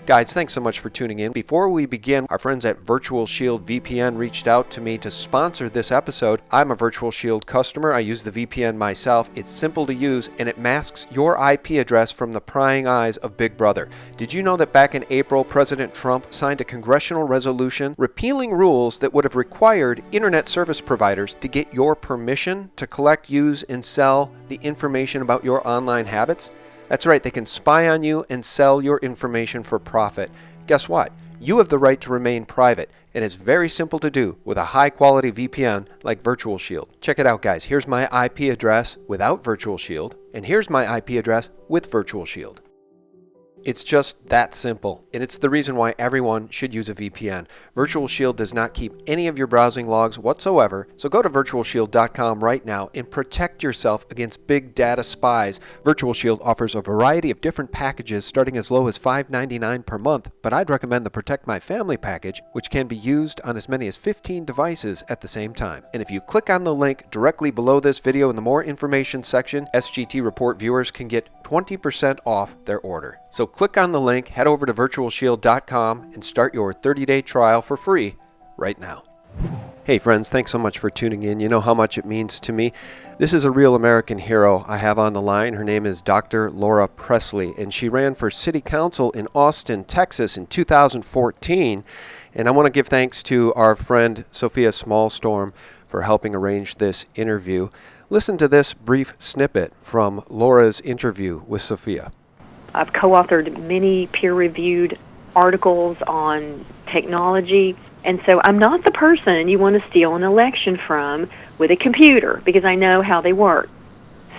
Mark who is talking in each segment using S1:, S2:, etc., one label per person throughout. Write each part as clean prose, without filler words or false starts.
S1: Guys, thanks so much for tuning in. Before we begin, our friends at Virtual Shield VPN reached out to me to sponsor this episode. I'm a Virtual Shield customer. I use the VPN myself. It's simple to use, and it masks your IP address from the prying eyes of Big Brother. Did you know that back in April, President Trump signed a congressional resolution repealing rules that would have required internet service providers to get your permission to collect, use, and sell the information about your online habits? That's right, they can spy on you and sell your information for profit. Guess what? You have the right to remain private, and it's very simple to do with a high-quality VPN like Virtual Shield. Check it out, guys. Here's my IP address without Virtual Shield, and here's my IP address with Virtual Shield. It's just that simple, and it's the reason why everyone should use a VPN. Virtual Shield does not keep any of your browsing logs whatsoever, so go to virtualshield.com right now and protect yourself against big data spies. Virtual Shield offers a variety of different packages starting as low as $5.99 per month, but I'd recommend the Protect My Family package, which can be used on as many as 15 devices at the same time. And if you click on the link directly below this video in the More Information section, SGT Report viewers can get 20% off their order. So click on the link, head over to virtualshield.com, and start your 30-day trial for free right now. Hey friends, thanks so much for tuning in. You know how much it means to me. This is a real American hero I have on the line. Her name is Dr. Laura Pressley, and she ran for City Council in Austin, Texas in 2014. And I want to give thanks to our friend Sofia Smallstorm for helping arrange this interview. Listen to this brief snippet from Laura's interview with Sofia.
S2: I've co-authored many peer-reviewed articles on technology, and so I'm not the person you want to steal an election from with a computer because I know how they work.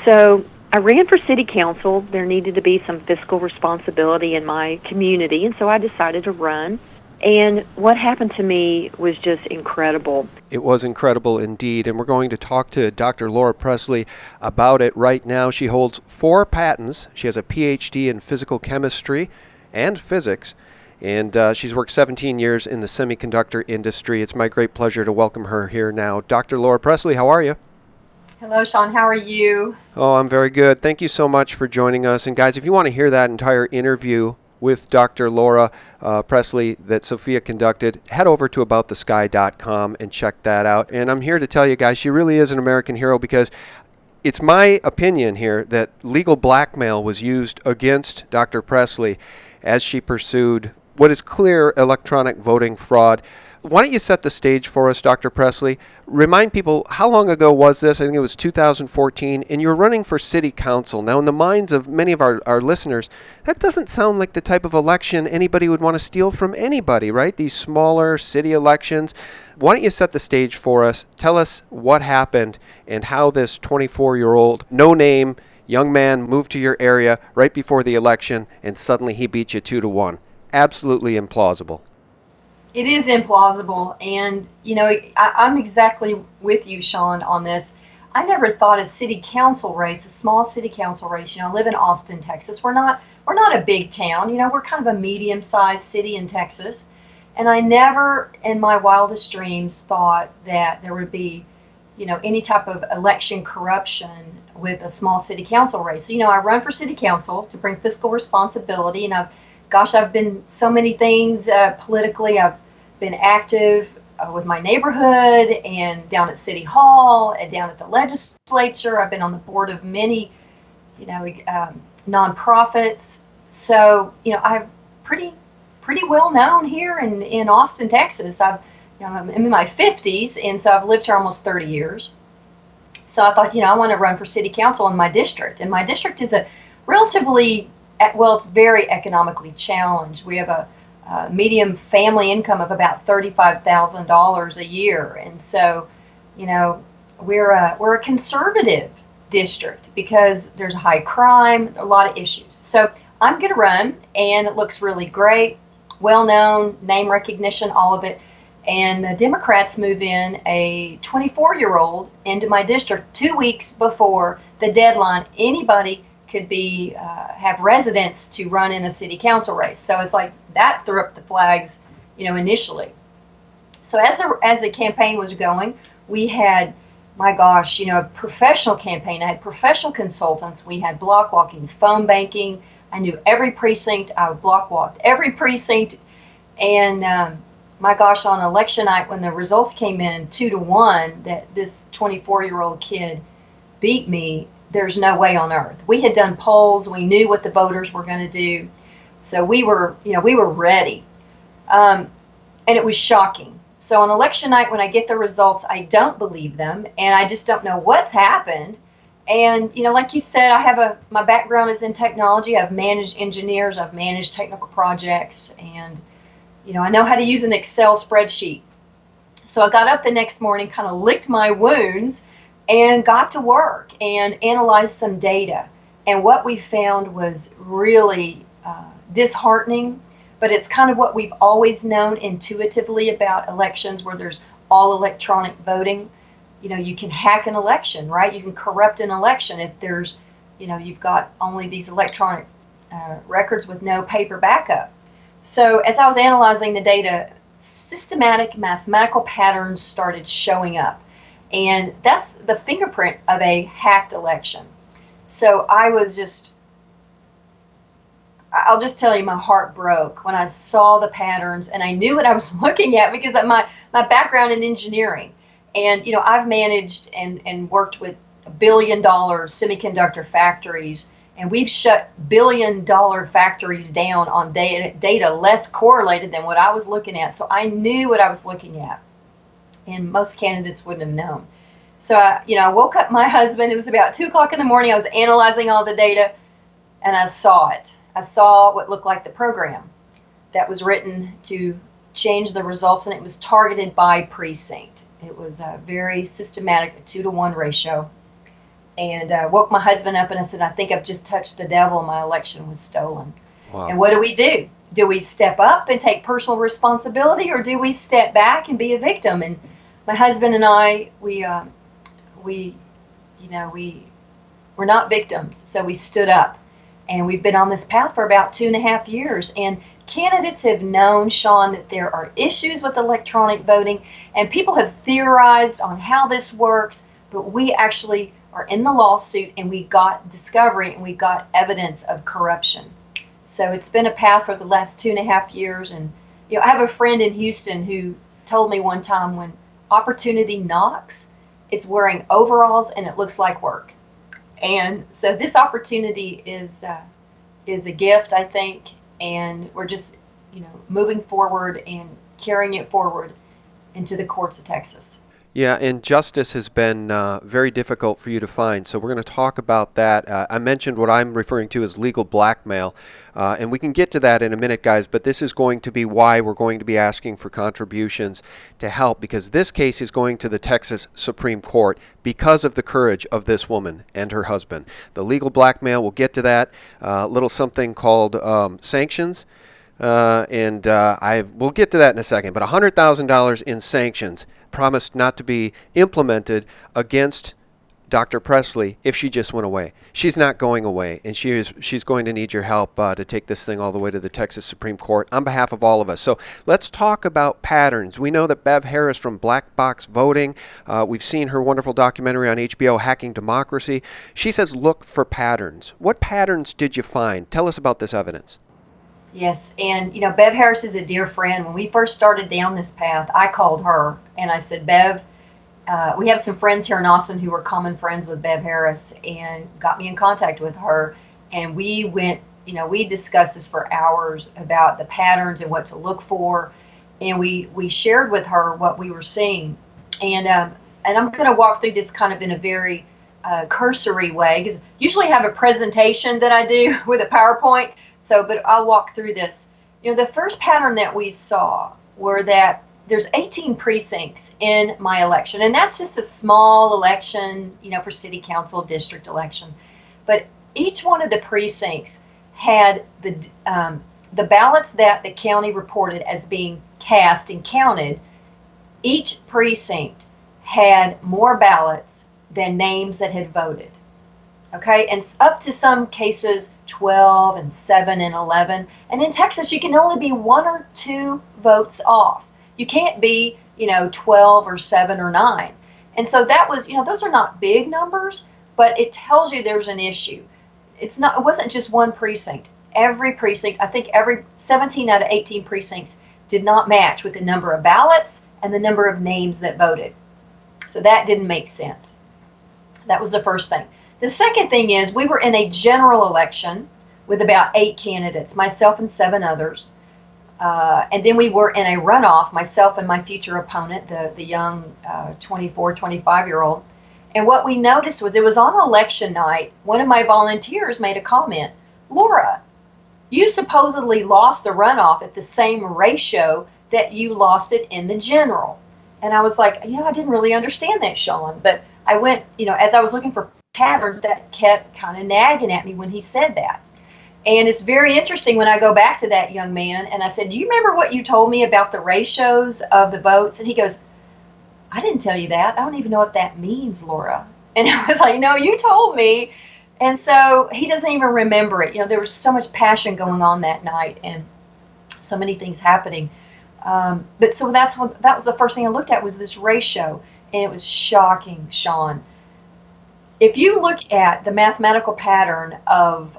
S2: So I ran for city council. There needed to be some fiscal responsibility in my community, and so I decided to run. And what happened to me was just incredible.
S1: It was incredible indeed, and we're going to talk to Dr. Laura Pressley about it right now. She holds 4 patents. She has a PhD in physical chemistry and physics, and she's worked 17 years in the semiconductor industry. It's my great pleasure to welcome her here now. Dr. Laura Pressley, how are you?
S3: Hello, Sean. How are you?
S1: Oh, I'm very good. Thank you so much for joining us. And guys, if you want to hear that entire interview with Dr. Laura Pressley that Sofia conducted, head over to aboutthesky.com and check that out. And I'm here to tell you guys, she really is an American hero because it's my opinion here that legal blackmail was used against Dr. Pressley as she pursued what is clear electronic voting fraud. Why don't you set the stage for us, Dr. Pressley? Remind people, how long ago was this? I think it was 2014, and you're running for city council. Now, in the minds of many of our listeners, that doesn't sound like the type of election anybody would want to steal from anybody, right? These smaller city elections. Why don't you set the stage for us? Tell us what happened and how this 24-year-old, no-name young man moved to your area right before the election, and suddenly he beat you 2-1. Absolutely implausible.
S3: It is implausible, and I'm exactly with you, Sean, on this. I never thought a city council race, a small city council race. I live in Austin, Texas. We're not a big town. We're kind of a medium-sized city in Texas, and I never, in my wildest dreams, thought that there would be, any type of election corruption with a small city council race. So, I run for city council to bring fiscal responsibility, and I've been so many things politically. I've been active with my neighborhood and down at City Hall and down at the legislature. I've been on the board of many, nonprofits. So, I'm pretty well known here in Austin, Texas. I'm in my 50s, and so I've lived here almost 30 years. So I thought, I want to run for city council in my district. And my district is a relatively it's very economically challenged. We have a medium family income of about $35,000 a year, and so, we're a conservative district because there's high crime, a lot of issues. So I'm going to run, and it looks really great, well known, name recognition, all of it. And the Democrats move in a 24-year-old into my district 2 weeks before the deadline. Anybody could be have residence to run in a city council race. So it's like that threw up the flags, initially. So as the campaign was going, we had, my gosh, a professional campaign. I had professional consultants. We had block walking, phone banking. I knew every precinct. I block walked every precinct. And my gosh, on election night, when the results came in 2-1, that this 24-year-old kid beat me, there's no way on earth. We had done polls. We knew what the voters were going to do. So we were ready. And it was shocking. So on election night, when I get the results, I don't believe them, and I just don't know what's happened. And, like you said, my background is in technology. I've managed engineers. I've managed technical projects, and, I know how to use an Excel spreadsheet. So I got up the next morning, kind of licked my wounds, and got to work and analyzed some data. And what we found was really disheartening, but it's kind of what we've always known intuitively about elections, where there's all electronic voting. You can hack an election, right? You can corrupt an election if there's, you've got only these electronic records with no paper backup. So as I was analyzing the data, systematic mathematical patterns started showing up. And that's the fingerprint of a hacked election. So I'll just tell you, my heart broke when I saw the patterns, and I knew what I was looking at because of my background in engineering. And, I've managed and worked with $1 billion semiconductor factories, and we've shut $1 billion factories down on data less correlated than what I was looking at. So I knew what I was looking at, and most candidates wouldn't have known. So, I woke up my husband. It was about 2 o'clock in the morning. I was analyzing all the data, and I saw it. I saw what looked like the program that was written to change the results, and it was targeted by precinct. It was a very systematic, a 2-to-1 ratio. And I woke my husband up, and I said, I think I've just touched the devil. My election was stolen.
S1: Wow.
S3: And what do? Do we step up and take personal responsibility, or do we step back and be a victim? And my husband and I, we're not victims, so we stood up. And we've been on this path for about 2.5 years. And candidates have known, Sean, that there are issues with electronic voting, and people have theorized on how this works, but we actually are in the lawsuit, and we got discovery, and we got evidence of corruption. So it's been a path for the last 2.5 years. And, I have a friend in Houston who told me one time, when opportunity knocks, it's wearing overalls and it looks like work. And so this opportunity is a gift, I think, and we're just, moving forward and carrying it forward into the courts of Texas.
S1: Yeah, and justice has been very difficult for you to find, so we're going to talk about that. I mentioned what I'm referring to as legal blackmail, and we can get to that in a minute, guys, but this is going to be why we're going to be asking for contributions to help, because this case is going to the Texas Supreme Court because of the courage of this woman and her husband. The legal blackmail, we'll get to that, little something called sanctions. We'll get to that in a second, but $100,000 in sanctions promised not to be implemented against Dr. Pressley if she just went away. She's not going away, and she's going to need your help to take this thing all the way to the Texas Supreme Court on behalf of all of us. So let's talk about patterns. We know that Bev Harris from Black Box Voting, we've seen her wonderful documentary on HBO, Hacking Democracy. She says look for patterns. What patterns did you find? Tell us about this evidence.
S3: Yes, and Bev Harris is a dear friend. When we first started down this path, I called her and I said, Bev, we have some friends here in Austin who were common friends with Bev Harris, and got me in contact with her. And we went, we discussed this for hours about the patterns and what to look for. And we shared with her what we were seeing. And I'm going to walk through this kind of in a very cursory way, because usually I have a presentation that I do with a PowerPoint. But I'll walk through this. The first pattern that we saw were that there's 18 precincts in my election, and that's just a small election, for city council district election. But each one of the precincts had the ballots that the county reported as being cast and counted. Each precinct had more ballots than names that had voted. Okay, and up to some cases 12 and 7 and 11. And in Texas, you can only be 1 or 2 votes off. You can't be, 12 or 7 or 9. And so that was, those are not big numbers, but it tells you there's an issue. It wasn't just one precinct. every precinct, I think every 17 out of 18 precincts did not match with the number of ballots and the number of names that voted. So that didn't make sense. That was the first thing. The second thing is we were in a general election with about 8 candidates, myself and 7 others. And then we were in a runoff, myself and my future opponent, the young 24, 25-year-old. And what we noticed was it was on election night, one of my volunteers made a comment, Laura, you supposedly lost the runoff at the same ratio that you lost it in the general. And I was like, I didn't really understand that, Sean. But I went, as I was looking for patterns, that kept kind of nagging at me when he said that. And it's very interesting when I go back to that young man and I said, do you remember what you told me about the ratios of the votes? And he goes, I didn't tell you that. I don't even know what that means, Laura. And I was like, no, you told me. And so he doesn't even remember it. There was so much passion going on that night and so many things happening. But so that was the first thing I looked at was this ratio. And it was shocking, Sean. If you look at the mathematical pattern of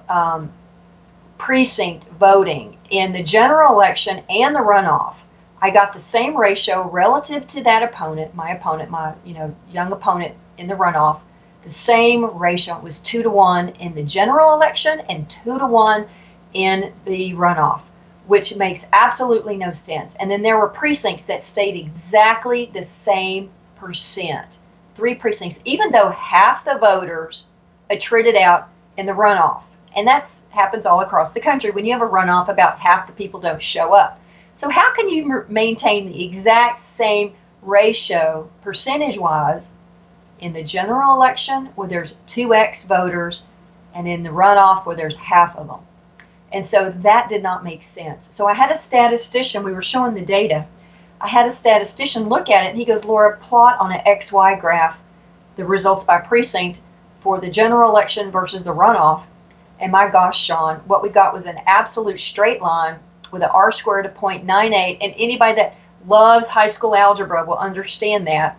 S3: precinct voting in the general election and the runoff, I got the same ratio relative to that opponent, my young opponent in the runoff. The same ratio. It was 2-to-1 in the general election and 2-to-1 in the runoff, which makes absolutely no sense. And then there were precincts that stayed exactly the same percent. 3 precincts, even though half the voters attrited out in the runoff. And that happens all across the country. When you have a runoff, about half the people don't show up. So how can you maintain the exact same ratio percentage-wise in the general election where there's 2x voters and in the runoff where there's half of them? And so that did not make sense. So I had a statistician, we were showing the data. I had a statistician look at it and he goes, Laura, plot on an XY graph the results by precinct for the general election versus the runoff. And my gosh, Sean, what we got was an absolute straight line with an R squared of 0.98. And anybody that loves high school algebra will understand that,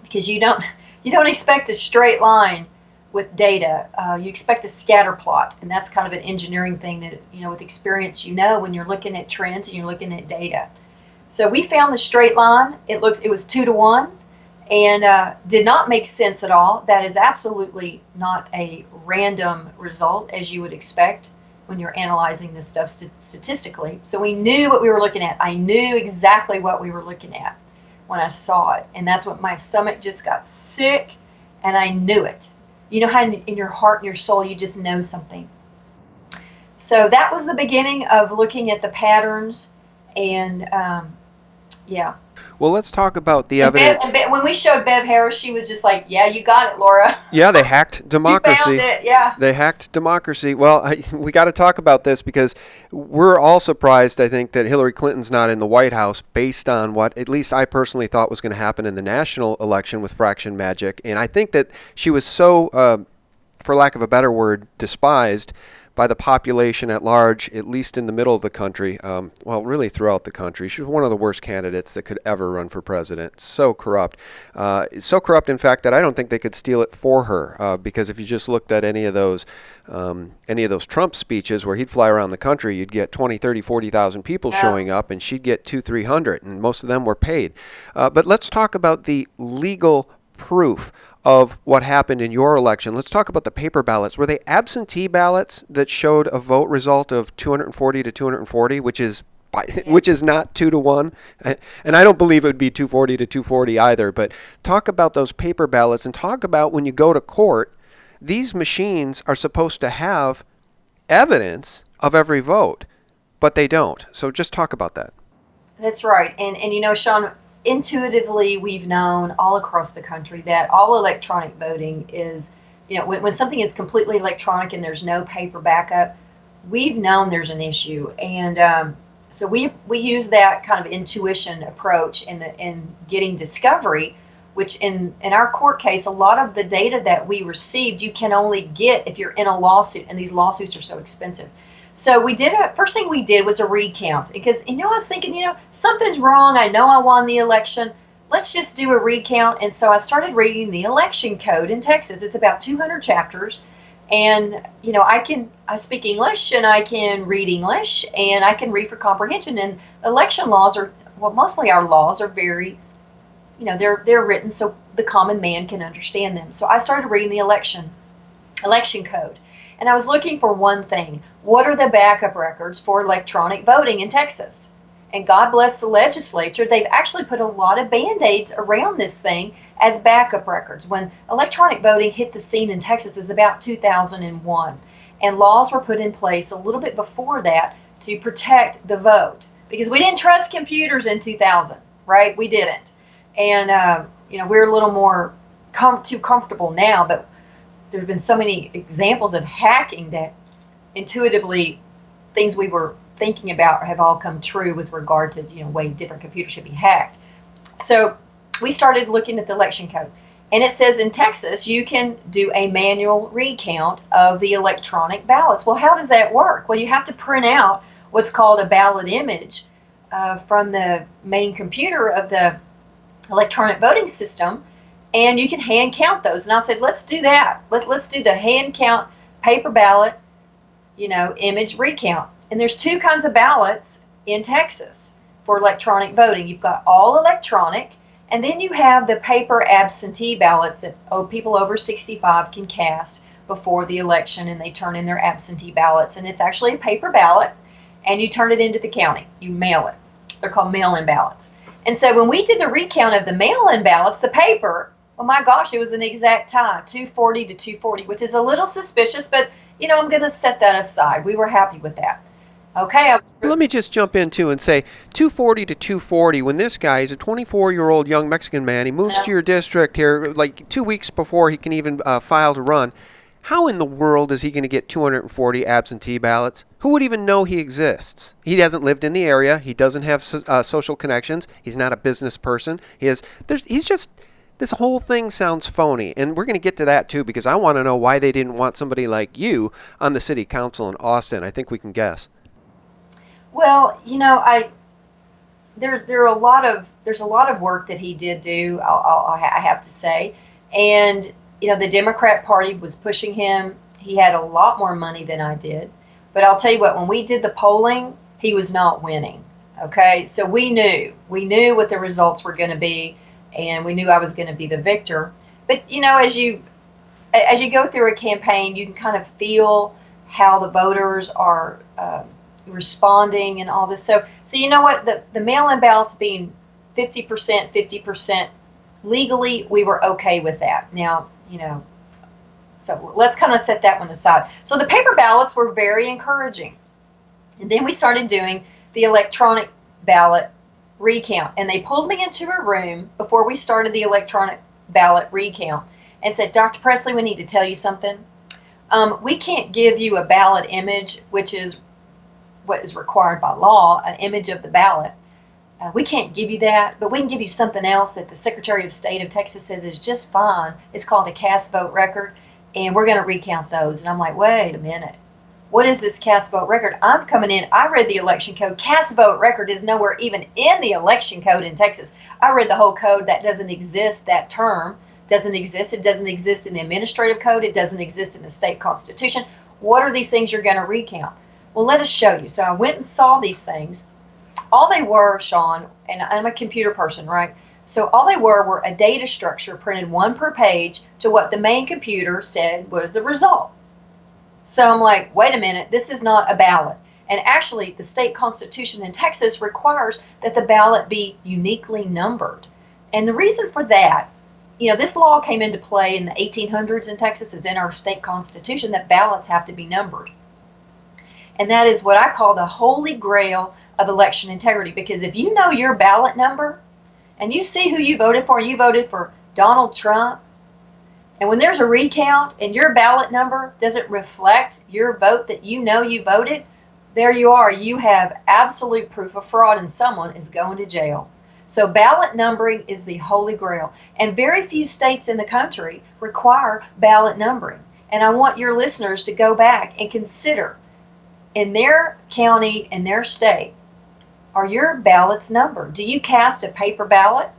S3: because you don't expect a straight line with data. You expect a scatter plot, and that's kind of an engineering thing that, with experience, when you're looking at trends and you're looking at data. So we found the straight line. It was 2-to-1 and did not make sense at all. That is absolutely not a random result as you would expect when you're analyzing this stuff statistically. So we knew what we were looking at. I knew exactly what we were looking at when I saw it. And that's what my stomach just got sick, and I knew it. You know how in your heart and your soul you just know something. So that was the beginning of looking at the patterns, and yeah.
S1: Well, let's talk about the evidence.
S3: When we showed Bev Harris, she was just like, yeah, you got it, Laura.
S1: Yeah, they hacked democracy.
S3: You found it, yeah.
S1: They hacked democracy. Well, we got to talk about this because we're all surprised, I think, that Hillary Clinton's not in the White House based on what at least I personally thought was going to happen in the national election with fraction magic. And I think that she was so, for lack of a better word, despised by the population at large, at least in the middle of the country, well, really throughout the country. She was one of the worst candidates that could ever run for president. So corrupt. So corrupt, in fact, that I don't think they could steal it for her, because if you just looked at any of those Trump speeches where he'd fly around the country, you'd get 20, 30, 40,000 people showing up, and she'd get 200, 300, and most of them were paid. But let's talk about the legal proof of what happened in your election. Let's talk about the paper ballots. Were they absentee ballots that showed a vote result of 240 to 240, which is not 2-to-1? And I don't believe it would be 240 to 240 either. But talk about those paper ballots and talk about when you go to court, these machines are supposed to have evidence of every vote, but they don't. So just talk about that.
S3: That's right. And Sean, intuitively, we've known all across the country that all electronic voting is, when something is completely electronic and there's no paper backup, we've known there's an issue. And so we use that kind of intuition approach in getting discovery, which in our court case, a lot of the data that we received, you can only get if you're in a lawsuit, and these lawsuits are so expensive. So first thing we did was a recount, because, I was thinking, something's wrong. I know I won the election. Let's just do a recount. And so I started reading the election code in Texas. It's about 200 chapters. And, I speak English and I can read English and I can read for comprehension. And election laws are, well, mostly our laws are very, they're written so the common man can understand them. So I started reading the election code. And I was looking for one thing. What are the backup records for electronic voting in Texas? And God bless the legislature, they've actually put a lot of Band-Aids around this thing as backup records. When electronic voting hit the scene in Texas, it was about 2001. And laws were put in place a little bit before that to protect the vote. Because we didn't trust computers in 2000, right? We didn't. And, we're a little more too comfortable now, but there have been so many examples of hacking that intuitively things we were thinking about have all come true with regard to, way different computers should be hacked. So we started looking at the election code. And it says in Texas, you can do a manual recount of the electronic ballots. Well, how does that work? Well, you have to print out what's called a ballot image from the main computer of the electronic voting system, and you can hand count those. And I said, let's do that. Let's do the hand count paper ballot, image recount. And there's two kinds of ballots in Texas for electronic voting. You've got all electronic, and then you have the paper absentee ballots that people over 65 can cast before the election, and they turn in their absentee ballots. And it's actually a paper ballot, and you turn it into the county. You mail it. They're called mail-in ballots. And so when we did the recount of the mail-in ballots, the paper, oh my gosh, it was an exact tie, 240 to 240, which is a little suspicious, but, I'm going to set that aside. We were happy with that. Okay.
S1: Let me just jump in too and say 240 to 240. When this guy is a 24-year-old young Mexican man, he moves to your district here like 2 weeks before he can even file to run. How in the world is he going to get 240 absentee ballots? Who would even know he exists? He hasn't lived in the area. He doesn't have social connections. He's not a business person. This whole thing sounds phony, and we're going to get to that too because I want to know why they didn't want somebody like you on the city council in Austin. I think we can guess.
S3: Well, there's a lot of work that he did do. I have to say, and the Democrat Party was pushing him. He had a lot more money than I did, but I'll tell you what. When we did the polling, he was not winning. Okay, so we knew what the results were going to be, and we knew I was going to be the victor. But as you go through a campaign, you can kind of feel how the voters are responding and all this. So you know what, the mail-in ballots being 50%, legally, we were okay with that. Now, so let's kind of set that one aside. So the paper ballots were very encouraging. And then we started doing the electronic ballot recount. And they pulled me into a room before we started the electronic ballot recount and said, Dr. Pressley, we need to tell you something. We can't give you a ballot image, which is what is required by law, an image of the ballot. We can't give you that, but we can give you something else that the Secretary of State of Texas says is just fine. It's called a cast vote record, and we're going to recount those. And I'm like, wait a minute. What is this cast vote record? I'm coming in. I read the election code. Cast vote record is nowhere even in the election code in Texas. I read the whole code. That doesn't exist. That term doesn't exist. It doesn't exist in the administrative code. It doesn't exist in the state constitution. What are these things you're going to recount? Well, let us show you. So I went and saw these things. All they were, Sean, and I'm a computer person, right? So all they were a data structure printed one per page to what the main computer said was the result. So I'm like, wait a minute, this is not a ballot. And actually, the state constitution in Texas requires that the ballot be uniquely numbered. And the reason for that, this law came into play in the 1800s in Texas. It's in our state constitution that ballots have to be numbered. And that is what I call the holy grail of election integrity, because if you know your ballot number and you see who you voted for Donald Trump, and when there's a recount and your ballot number doesn't reflect your vote that you voted, there you are. You have absolute proof of fraud and someone is going to jail. So ballot numbering is the holy grail. And very few states in the country require ballot numbering. And I want your listeners to go back and consider, in their county, in their state, are your ballots numbered? Do you cast a paper ballot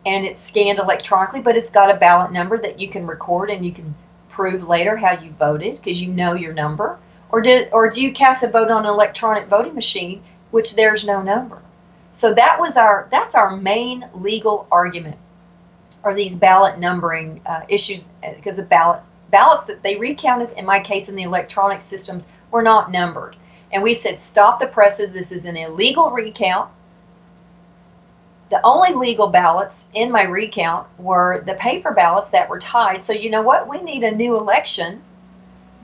S3: and it's scanned electronically, but it's got a ballot number that you can record and you can prove later how you voted because you know your number? Or do you cast a vote on an electronic voting machine, which there's no number? So that's our main legal argument, are these ballot numbering issues, because the ballots that they recounted, in my case in the electronic systems, were not numbered. And we said, stop the presses, this is an illegal recount. The only legal ballots in my recount were the paper ballots that were tied. So you know what? We need a new election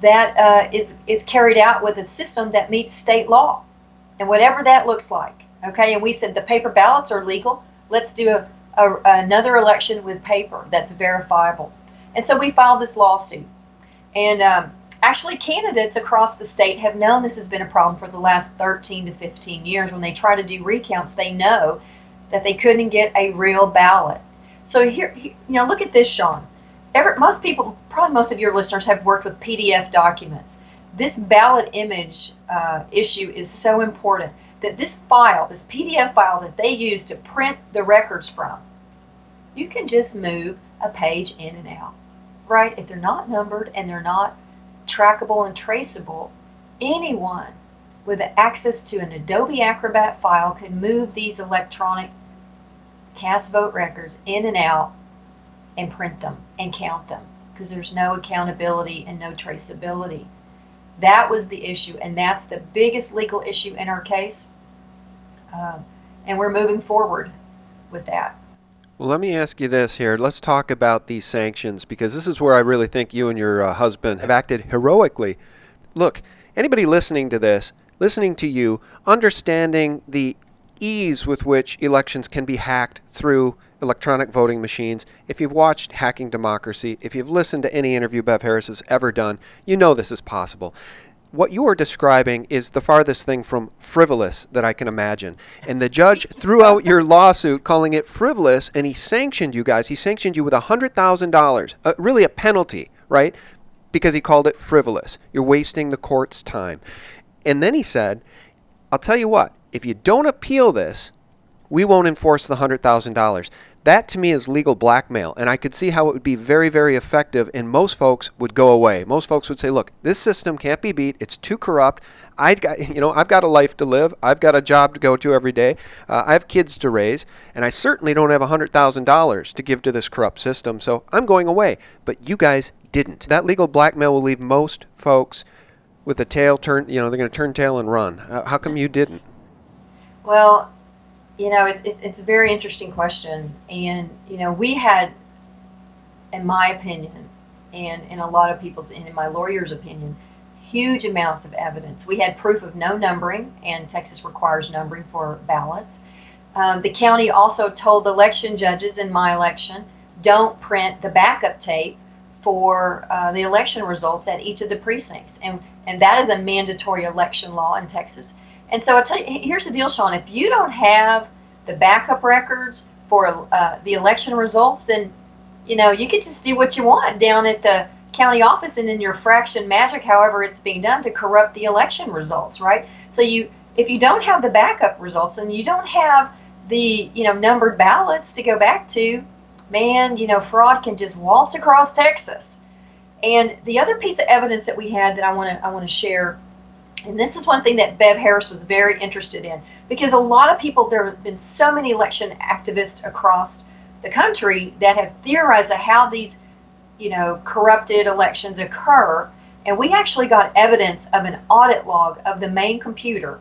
S3: that is carried out with a system that meets state law, and whatever that looks like. Okay, and we said the paper ballots are legal. Let's do another election with paper that's verifiable. And so we filed this lawsuit. And actually, candidates across the state have known this has been a problem for the last 13 to 15 years. When they try to do recounts, they know that they couldn't get a real ballot. So here, look at this, Sean. Most people, probably most of your listeners, have worked with PDF documents. This ballot image issue is so important that this file, this PDF file that they use to print the records from, you can just move a page in and out, right? If they're not numbered and they're not trackable and traceable, anyone with access to an Adobe Acrobat file can move these electronic cast vote records in and out and print them and count them, because there's no accountability and no traceability. That was the issue, and that's the biggest legal issue in our case, and we're moving forward with that.
S1: Well, let me ask you this here. Let's talk about these sanctions, because this is where I really think you and your husband have acted heroically. Look, anybody listening to this, listening to you, understanding the ease with which elections can be hacked through electronic voting machines. If you've watched Hacking Democracy, if you've listened to any interview Bev Harris has ever done, you know this is possible. What you are describing is the farthest thing from frivolous that I can imagine. And the judge threw out your lawsuit calling it frivolous, and he sanctioned you guys. He sanctioned you with $100,000, really a penalty, right? Because he called it frivolous. You're wasting the court's time. And then he said, I'll tell you what, if you don't appeal this, we won't enforce the $100,000. That to me is legal blackmail, and I could see how it would be very, very effective, and most folks would go away. Most folks would say, look, this system can't be beat. It's too corrupt. I've got a life to live. I've got a job to go to every day. I have kids to raise, and I certainly don't have $100,000 to give to this corrupt system, so I'm going away. But you guys didn't. That legal blackmail will leave most folks with a tail turn, they're going to turn tail and run. How come you didn't?
S3: Well, it's a very interesting question. And, we had, in my opinion, and in a lot of people's, and in my lawyer's opinion, huge amounts of evidence. We had proof of no numbering, and Texas requires numbering for ballots. The county also told election judges in my election, don't print the backup tape for the election results at each of the precincts. And that is a mandatory election law in Texas. And so I'll tell you, here's the deal, Sean. If you don't have the backup records for the election results, then, you could just do what you want down at the county office and in your fraction magic, however it's being done, to corrupt the election results, right? So if you don't have the backup results and you don't have the, numbered ballots to go back to, man, fraud can just waltz across Texas. And the other piece of evidence that we had that I want to share, and this is one thing that Bev Harris was very interested in, because a lot of people, there have been so many election activists across the country that have theorized how these, corrupted elections occur. And we actually got evidence of an audit log of the main computer.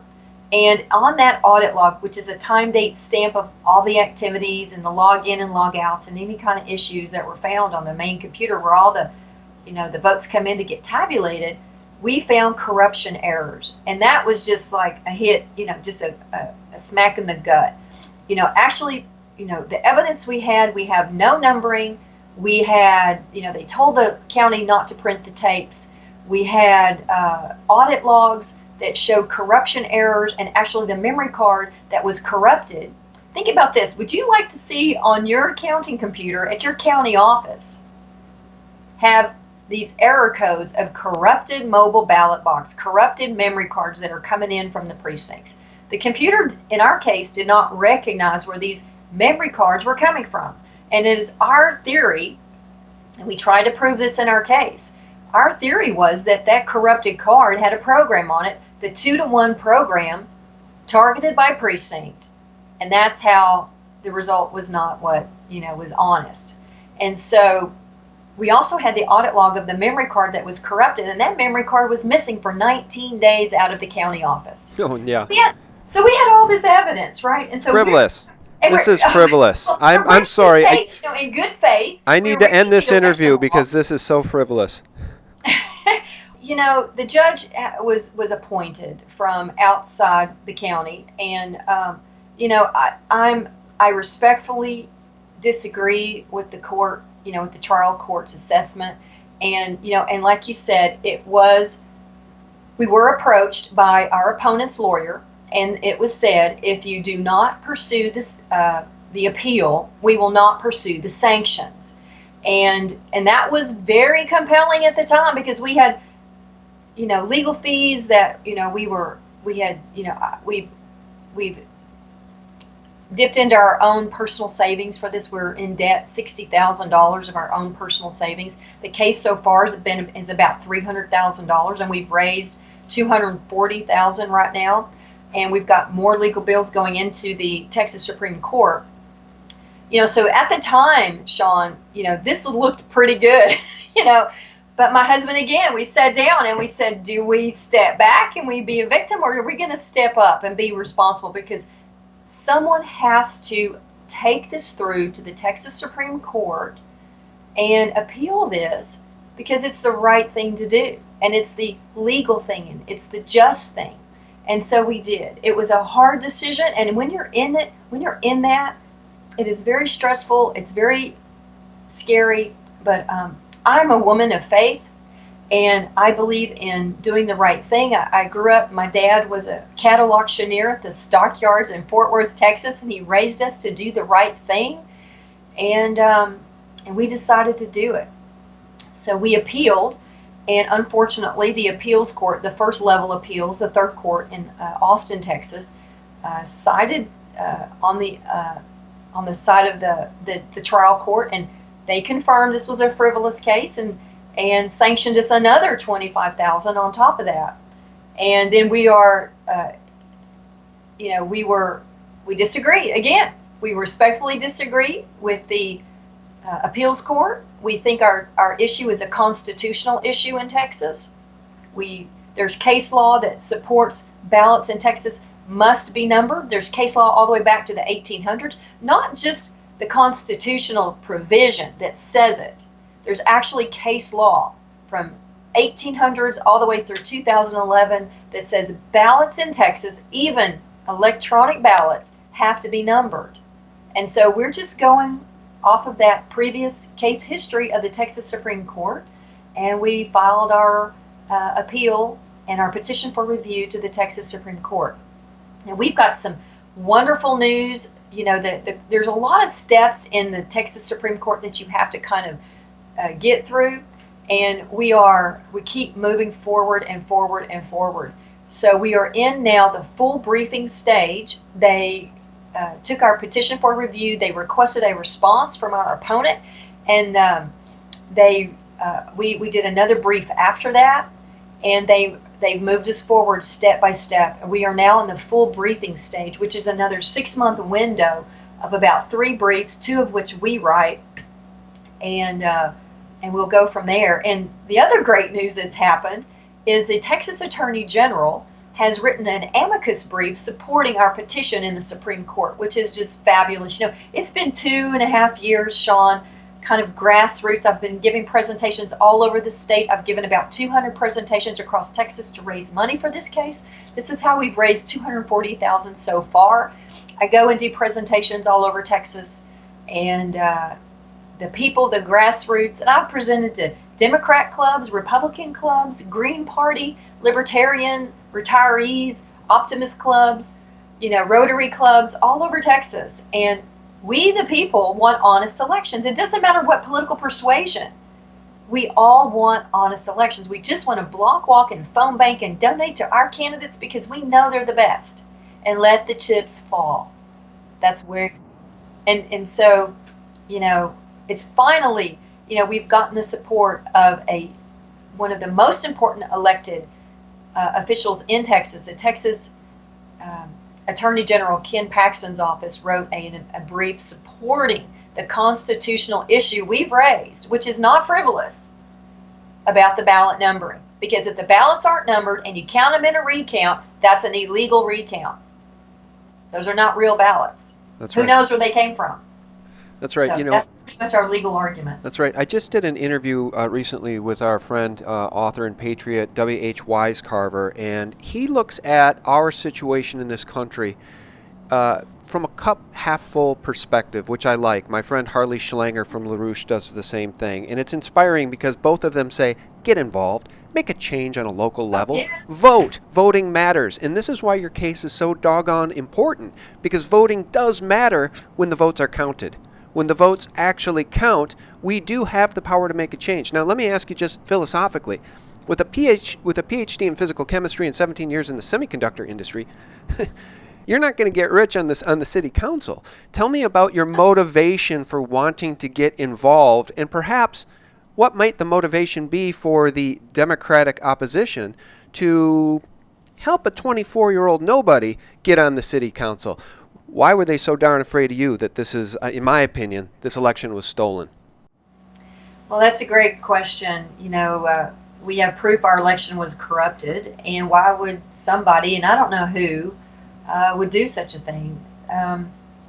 S3: And on that audit log, which is a time date stamp of all the activities and the log in and log outs and any kind of issues that were found on the main computer where all the, the votes come in to get tabulated, we found corruption errors. And that was just like a hit, just a smack in the gut. Actually, the evidence we have no numbering. We had, they told the county not to print the tapes. We had audit logs that showed corruption errors, and actually the memory card that was corrupted. Think about this. Would you like to see on your counting computer at your county office have these error codes of corrupted mobile ballot box, corrupted memory cards that are coming in from the precincts? The computer, in our case, did not recognize where these memory cards were coming from. And it is our theory, and we tried to prove this in our case, our theory was that that corrupted card had a program on it, the 2-to-1 program targeted by precinct. And that's how the result was not what, was honest. And so we also had the audit log of the memory card that was corrupted, and that memory card was missing for 19 days out of the county office.
S1: Oh, yeah.
S3: So we had all this evidence, right? And so
S1: frivolous. This is frivolous.
S3: Well,
S1: I'm sorry.
S3: Case, in good faith.
S1: I need to end this interview because this is so frivolous.
S3: The judge was appointed from outside the county, and I respectfully disagree with the court, with the trial court's assessment, and like you said, we were approached by our opponent's lawyer, and it was said, if you do not pursue this, the appeal, we will not pursue the sanctions, and that was very compelling at the time because we had, legal fees that we've dipped into our own personal savings for this. We're in debt $60,000 of our own personal savings. The case so far is about $300,000, and we've raised $240,000 right now, and we've got more legal bills going into the Texas Supreme Court. So at the time, Sean, this looked pretty good, But my husband, again, we sat down and we said, do we step back and we be a victim, or are we going to step up and be responsible? Because someone has to take this through to the Texas Supreme Court and appeal this, because it's the right thing to do, and it's the legal thing, and it's the just thing. And so we did. It was a hard decision, and when you're in that, it is very stressful. It's very scary, but I'm a woman of faith, and I believe in doing the right thing. I grew up, my dad was a cattle auctioneer at the stockyards in Fort Worth, Texas, and he raised us to do the right thing, and we decided to do it. So we appealed, and unfortunately the appeals court, the first level appeals, the third court in Austin, Texas, sided on the side of the trial court, and they confirmed this was a frivolous case and sanctioned us another $25,000 on top of that. And then we disagree again. We respectfully disagree with the appeals court. We think our issue is a constitutional issue in Texas. There's case law that supports ballots in Texas must be numbered. There's case law all the way back to the 1800s, not just the constitutional provision that says it. There's actually case law from 1800s all the way through 2011 that says ballots in Texas, even electronic ballots, have to be numbered. And so we're just going off of that previous case history of the Texas Supreme Court, and we filed our appeal and our petition for review to the Texas Supreme Court. Now we've got some wonderful news. There's a lot of steps in the Texas Supreme Court that you have to kind of get through, and we keep moving forward and forward and forward. So we are in now the full briefing stage. They took our petition for review. They requested a response from our opponent, and we did another brief after that, and they've moved us forward step by step. And we are now in the full briefing stage, which is another 6-month window of about 3 briefs, 2 of which we write, and we'll go from there. And the other great news that's happened is the Texas Attorney General has written an amicus brief supporting our petition in the Supreme Court, which is just fabulous. It's been 2.5 years, Sean, kind of grassroots. I've been giving presentations all over the state. I've given about 200 presentations across Texas to raise money for this case. This is how we've raised $240,000 so far. I go and do presentations all over Texas, and the people, the grassroots, and I've presented to Democrat clubs, Republican clubs, Green Party, Libertarian, retirees, Optimist clubs, Rotary clubs all over Texas. And we, the people, want honest elections. It doesn't matter what political persuasion. We all want honest elections. We just want to block walk and phone bank and donate to our candidates because we know they're the best, and let the chips fall. That's where, and so, it's finally, we've gotten the support of a one of the most important elected officials in Texas. The Texas Attorney General Ken Paxton's office wrote a brief supporting the constitutional issue we've raised, which is not frivolous, about the ballot numbering. Because if the ballots aren't numbered and you count them in a recount, that's an illegal recount. Those are not real ballots.
S1: That's
S3: Who
S1: right.
S3: knows where they came from?
S1: That's right.
S3: So that's pretty much our legal argument.
S1: That's right. I just did an interview recently with our friend, author and patriot, W.H. Wisecarver, and he looks at our situation in this country from a cup half full perspective, which I like. My friend Harley Schlanger from LaRouche does the same thing, and it's inspiring because both of them say, get involved, make a change on a local level, vote. Voting matters, and this is why your case is so doggone important, because voting does matter when the votes are counted. When the votes actually count, we do have the power to make a change. Now, let me ask you just philosophically, with a PhD in physical chemistry and 17 years in the semiconductor industry, you're not going to get rich on the city council. Tell me about your motivation for wanting to get involved, and perhaps what might the motivation be for the Democratic opposition to help a 24-year-old nobody get on the city council? Why were they so darn afraid of you that this is, in my opinion, this election was stolen?
S3: Well, that's a great question. We have proof our election was corrupted, and why would somebody, and I don't know who, would do such a thing?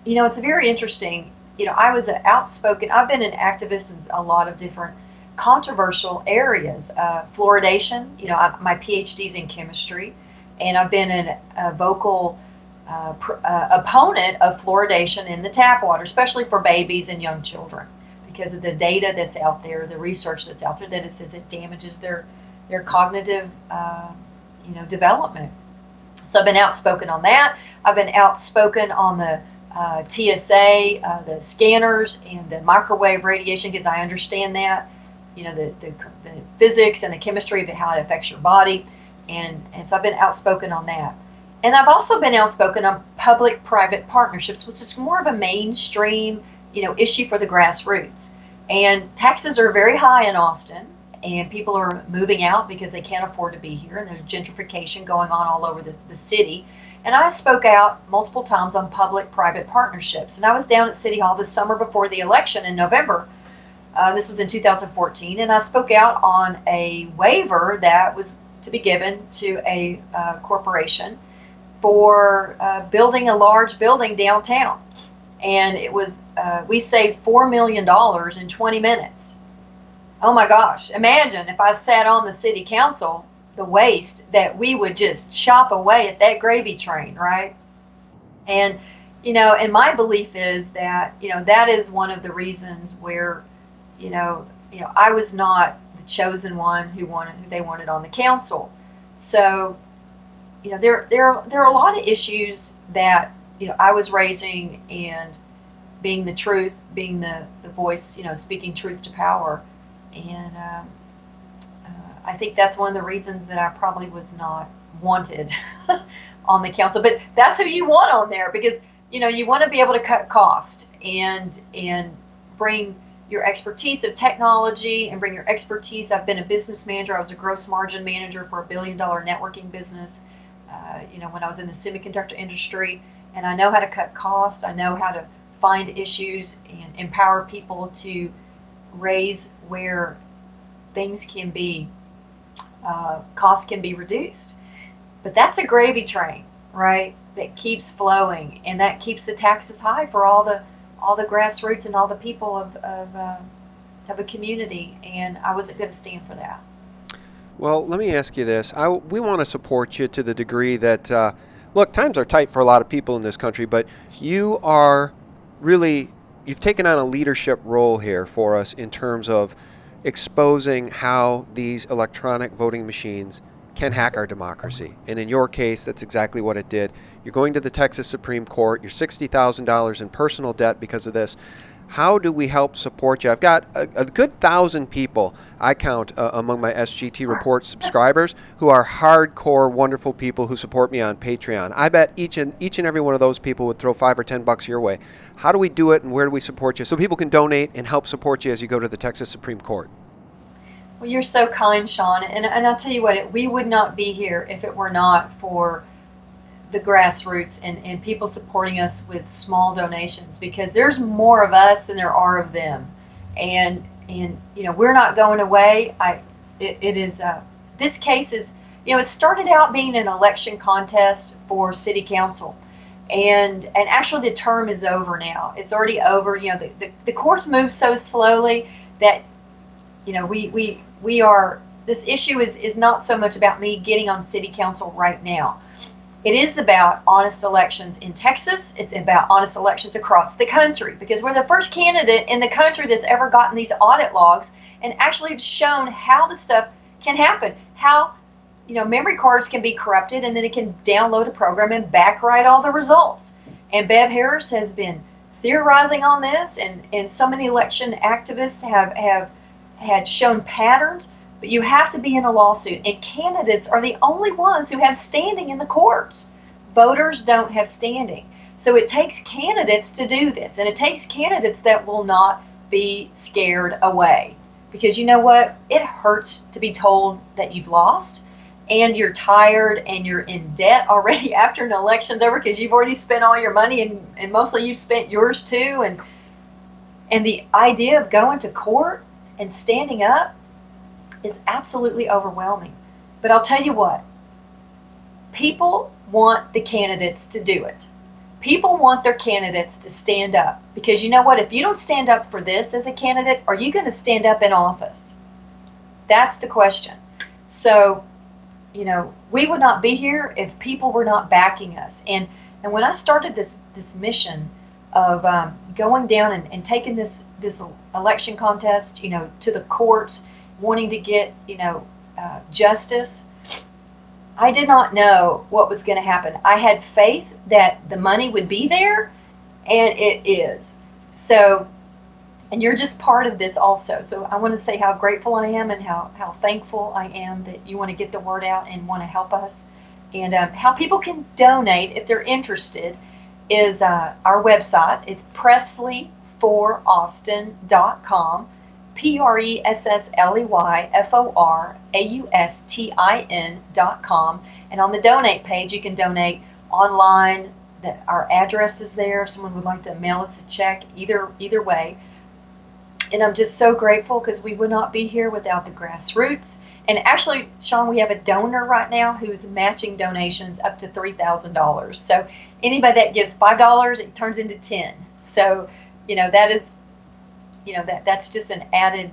S3: It's very interesting. I was an outspoken, I've been an activist in a lot of different controversial areas. Fluoridation, my PhD's in chemistry, and I've been a vocal opponent of fluoridation in the tap water, especially for babies and young children, because of the data that's out there, the research that's out there, that it says it damages their cognitive development. So I've been outspoken on that. I've been outspoken on the TSA, the scanners, and the microwave radiation, because I understand that, the physics and the chemistry of it, how it affects your body, and so I've been outspoken on that. And I've also been outspoken on public-private partnerships, which is more of a mainstream, issue for the grassroots. And taxes are very high in Austin, and people are moving out because they can't afford to be here, and there's gentrification going on all over the city. And I spoke out multiple times on public-private partnerships. And I was down at City Hall this summer before the election in November. This was in 2014, and I spoke out on a waiver that was to be given to a corporation for building a large building downtown. And it was we saved $4 million in 20 minutes. Oh my gosh, imagine if I sat on the city council, the waste that we would just chop away at that gravy train, right? And, and my belief is that, that is one of the reasons where, I was not the chosen one who they wanted on the council. So, there are a lot of issues that, I was raising, and being the truth, being the voice, speaking truth to power. And I think that's one of the reasons that I probably was not wanted on the council. But that's who you want on there, because, you want to be able to cut cost and bring your expertise of technology and bring your expertise. I've been a business manager. I was a gross margin manager for $1 billion networking business, when I was in the semiconductor industry. And I know how to cut costs. I know how to find issues and empower people to raise where things can be, costs can be reduced. But that's a gravy train, right, that keeps flowing, and that keeps the taxes high for all the grassroots and all the people of a community, and I wasn't going to stand for that.
S1: Well, let me ask you this. We want to support you to the degree that, look, times are tight for a lot of people in this country, but you've taken on a leadership role here for us in terms of exposing how these electronic voting machines can hack our democracy. And in your case, that's exactly what it did. You're going to the Texas Supreme Court. You're $60,000 in personal debt because of this. How do we help support you? I've got a good 1,000 people, I count, among my SGT Report subscribers who are hardcore, wonderful people who support me on Patreon. I bet each and every one of those people would throw $5 or $10 your way. How do we do it, and where do we support you so people can donate and help support you as you go to the Texas Supreme Court?
S3: Well, you're so kind, Sean. And I'll tell you what, we would not be here if it were not for the grassroots and people supporting us with small donations, because there's more of us than there are of them. And we're not going away. It is this case is, it started out being an election contest for city council. And actually the term is over now. It's already over. The courts move so slowly that we are, this issue is not so much about me getting on city council right now. It is about honest elections in Texas. It's about honest elections across the country, because we're the first candidate in the country that's ever gotten these audit logs and actually shown how the stuff can happen, how memory cards can be corrupted, and then it can download a program and backwrite all the results. And Bev Harris has been theorizing on this, and so many election activists have had shown patterns. But you have to be in a lawsuit, and candidates are the only ones who have standing in the courts. Voters don't have standing. So it takes candidates to do this, and it takes candidates that will not be scared away. Because you know what? It hurts to be told that you've lost, and you're tired, and you're in debt already after an election's over, because you've already spent all your money, and mostly you've spent yours too. And the idea of going to court and standing up is absolutely overwhelming. But I'll tell you what, people want the candidates to do it. People want their candidates to stand up, because you know what, if you don't stand up for this as a candidate, are you going to stand up in office? That's the question. So, we would not be here if people were not backing us. And when I started this mission of going down and taking this election contest, to the courts, wanting to get, justice, I did not know what was going to happen. I had faith that the money would be there, and it is. So, and you're just part of this also. So I want to say how grateful I am, and how thankful I am that you want to get the word out and want to help us. And how people can donate if they're interested is our website. It's PressleyForAustin.com. PressleyForAustin.com. And on the donate page, you can donate online. Our address is there if someone would like to mail us a check. Either way. And I'm just so grateful, because we would not be here without the grassroots. And actually, Sean, we have a donor right now who's matching donations up to $3,000. So anybody that gives $5, it turns into 10. So, that is, that's just an added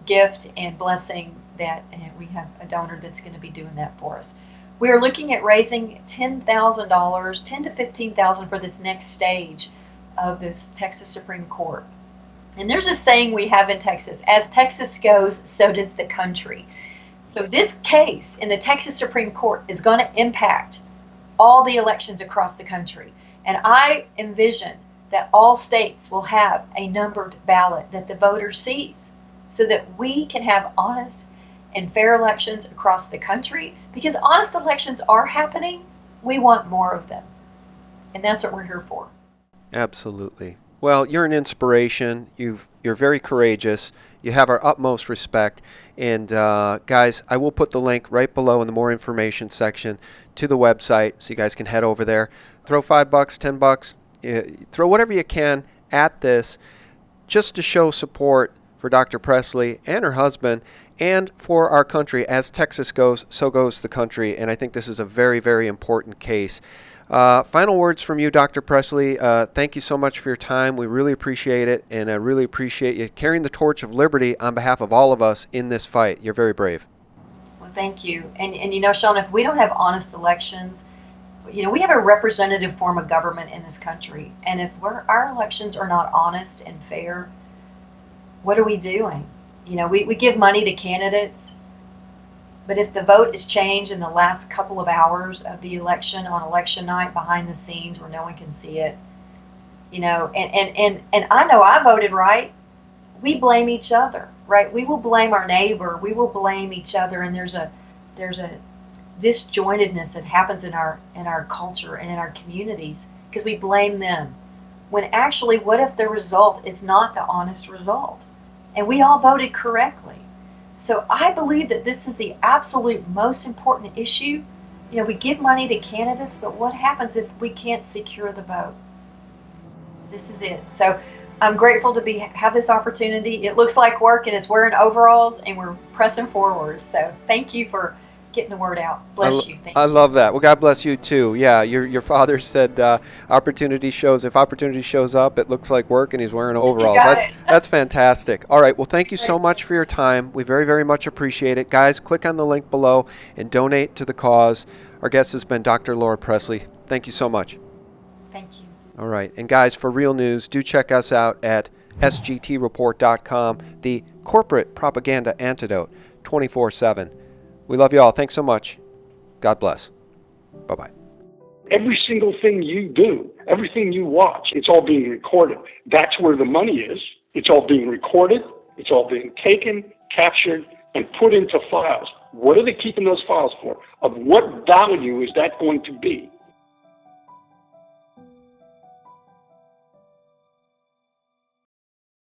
S3: gift and blessing that we have a donor that's going to be doing that for us. We are looking at raising $10,000, $10,000 to $15,000 for this next stage of this Texas Supreme Court. And there's a saying we have in Texas: as Texas goes, so does the country. So this case in the Texas Supreme Court is going to impact all the elections across the country. And I envision that all states will have a numbered ballot that the voter sees, so that we can have honest and fair elections across the country. Because honest elections are happening. We want more of them. And that's what we're here for.
S1: Absolutely. Well, you're an inspiration. You're very courageous. You have our utmost respect. And guys, I will put the link right below in the more information section to the website, so you guys can head over there. Throw $5, $10, throw whatever you can at this, just to show support for Dr. Pressley and her husband, and for our country. As Texas goes, so goes the country. And I think this is a very, very important case. Final words from you, Dr. Pressley. Thank you so much for your time. We really appreciate it, and I really appreciate you carrying the torch of liberty on behalf of all of us in this fight. You're very brave.
S3: Well, thank you. And Sean, if we don't have honest elections, we have a representative form of government in this country. And if our elections are not honest and fair, what are we doing? We give money to candidates, but if the vote is changed in the last couple of hours of the election on election night behind the scenes where no one can see it, and I know I voted right, we blame each other, right? We will blame our neighbor, we will blame each other, and there's a disjointedness that happens in our culture and in our communities because we blame them. When actually, what if the result is not the honest result? And we all voted correctly. So I believe that this is the absolute most important issue. You know, we give money to candidates, but what happens if we can't secure the vote? This is it. So I'm grateful to have this opportunity. It looks like work, and it's wearing overalls, and we're pressing forward. So thank you for getting the word out. Bless you. Thank
S1: I
S3: you.
S1: love that. Well, God bless you too. Yeah, your father said opportunity shows. If opportunity shows up, it looks like work, and he's wearing overalls.
S3: You got it.
S1: That's fantastic. All right. Well, thank you so much for your time. We very, very much appreciate it, guys. Click on the link below and donate to the cause. Our guest has been Dr. Laura Pressley. Thank you so much.
S3: Thank you.
S1: All right. And guys, for real news, do check us out at sgtreport.com, the corporate propaganda antidote, 24/7. We love you all. Thanks so much. God bless. Bye-bye.
S4: Every single thing you do, everything you watch, it's all being recorded. That's where the money is. It's all being recorded. It's all being taken, captured, and put into files. What are they keeping those files for? Of what value is that going to be?